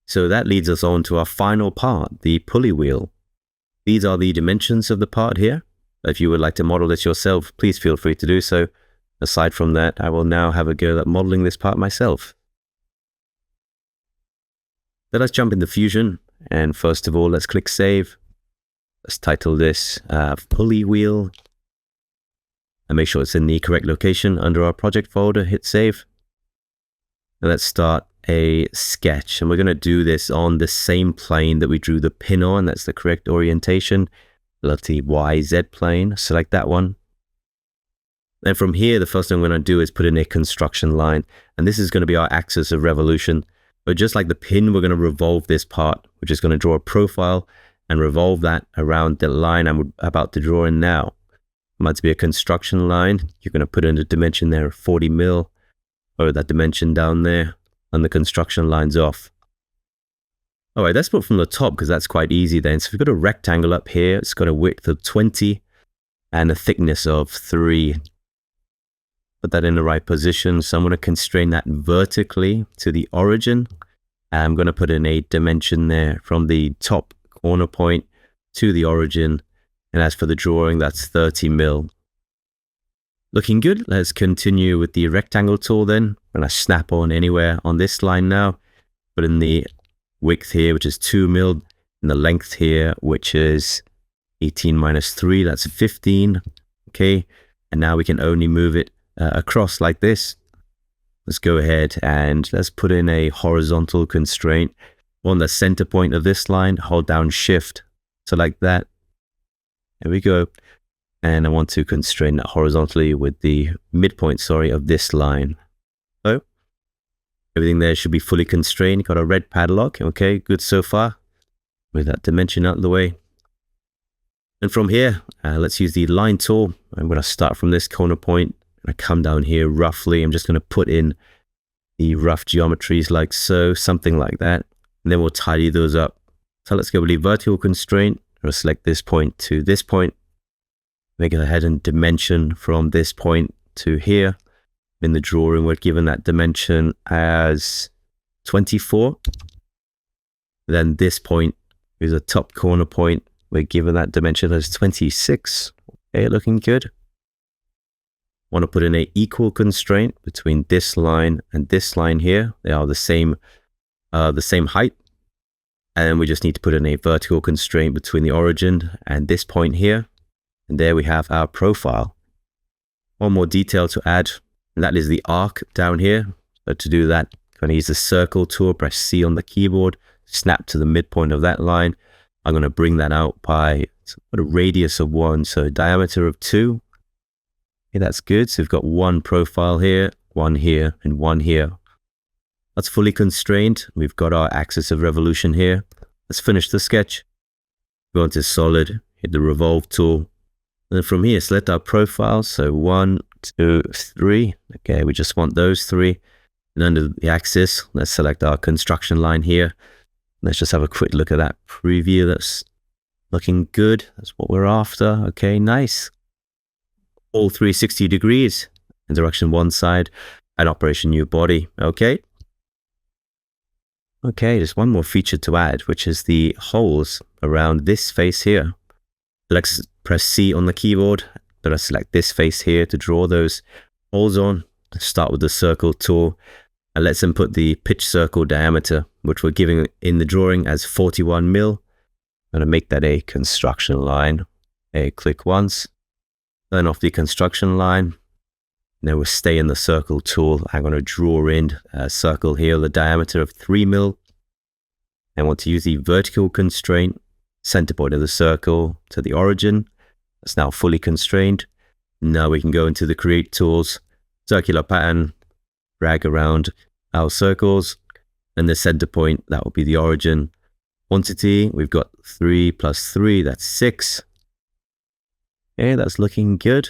So that leads us on to our final part, the pulley wheel. These are the dimensions of the part here. If you would like to model this yourself, please feel free to do so. Aside from that, I will now have a go at modeling this part myself. So let's jump into Fusion, and first of all, let's click Save. Let's title this Pulley Wheel, and make sure it's in the correct location under our project folder. Hit Save. And let's start a sketch, and we're going to do this on the same plane that we drew the pin on. That's the correct orientation. Let's see, YZ plane. Select that one. Then from here, the first thing I'm going to do is put in a construction line, and this is going to be our axis of revolution. But just like the pin, we're going to revolve this part. We're just going to draw a profile and revolve that around the line I'm about to draw in now. It might be a construction line. You're going to put in a dimension there of 40 mil, or that dimension down there, and the construction line's off. All right, let's put from the top because that's quite easy then. So we've got a rectangle up here. It's got a width of 20 and a thickness of 3. Put that in the right position. So I'm going to constrain that vertically to the origin. And I'm going to put in a dimension there from the top corner point to the origin. And as for the drawing, that's 30 mil. Looking good. Let's continue with the rectangle tool then. I'm going to snap on anywhere on this line now. Put in the width here, which is 2 mil, and the length here, which is 18 minus 3, that's 15. Okay, and now we can only move it across like this. Let's go ahead and let's put in a horizontal constraint on the center point of this line. Hold down Shift, select that. There we go. And I want to constrain that horizontally with the midpoint, of this line. So everything there should be fully constrained. Got a red padlock. Okay, good so far. With that dimension out of the way. And from here, let's use the line tool. I'm going to start from this corner point. I come down here roughly. I'm just going to put in the rough geometries like so, something like that. And then we'll tidy those up. So let's go with the vertical constraint. I'll select this point to this point. Make it ahead and dimension from this point to here. In the drawing, we're given that dimension as 24. Then this point is a top corner point. We're given that dimension as 26. Okay, looking good. Want to put in an equal constraint between this line and this line here. They are the same height. And we just need to put in a vertical constraint between the origin and this point here. And there we have our profile. One more detail to add, and that is the arc down here. So to do that, I'm going to use the circle tool, press C on the keyboard, snap to the midpoint of that line. I'm going to bring that out by a radius of 1, so a diameter of 2. Okay, that's good. So we've got one profile here, one here, and one here. That's fully constrained. We've got our axis of revolution here. Let's finish the sketch. Go into Solid, hit the Revolve tool. And then from here, select our profile. So 1, 2, 3. Okay, we just want those 3. And under the axis, let's select our construction line here. Let's just have a quick look at that preview. That's looking good. That's what we're after. Okay, nice. All 360 degrees in direction one side and Operation New Body. Okay. Okay, there's one more feature to add, which is the holes around this face here. Let's press C on the keyboard. Let's select this face here to draw those holes on. Start with the circle tool and let's input the pitch circle diameter, which we're giving in the drawing as 41 mil. I'm going to make that a construction line. Click once, turn off the construction line. Then we'll stay in the circle tool. I'm going to draw in a circle here, the diameter of 3 mil. I want to use the vertical constraint, center point of the circle to the origin. It's now fully constrained. Now we can go into the Create tools, Circular Pattern, drag around our circles, and the center point, that will be the origin. Quantity, we've got 3 plus 3, that's 6. Okay, that's looking good.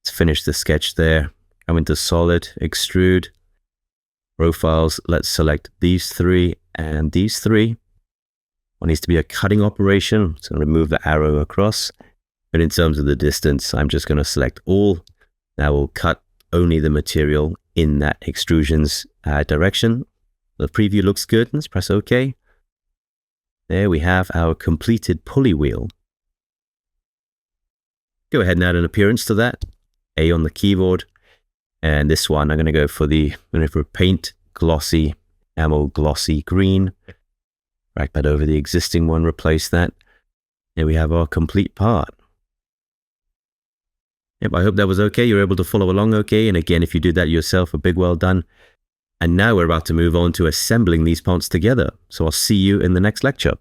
Let's finish the sketch there. Come into Solid, Extrude, Profiles. Let's select these 3 and these 3. One needs to be a cutting operation, so remove the arrow across. But in terms of the distance, I'm just going to select all. Now we'll cut only the material in that extrusion's direction. The preview looks good. Let's press OK. There we have our completed pulley wheel. Go ahead and add an appearance to that. A on the keyboard. And this one, I'm going to go for paint glossy, ammo glossy green. Drag that over the existing one, replace that. Here we have our complete part. Yep, I hope that was okay. You're able to follow along okay. And again, if you did that yourself, a big well done. And now we're about to move on to assembling these parts together. So I'll see you in the next lecture.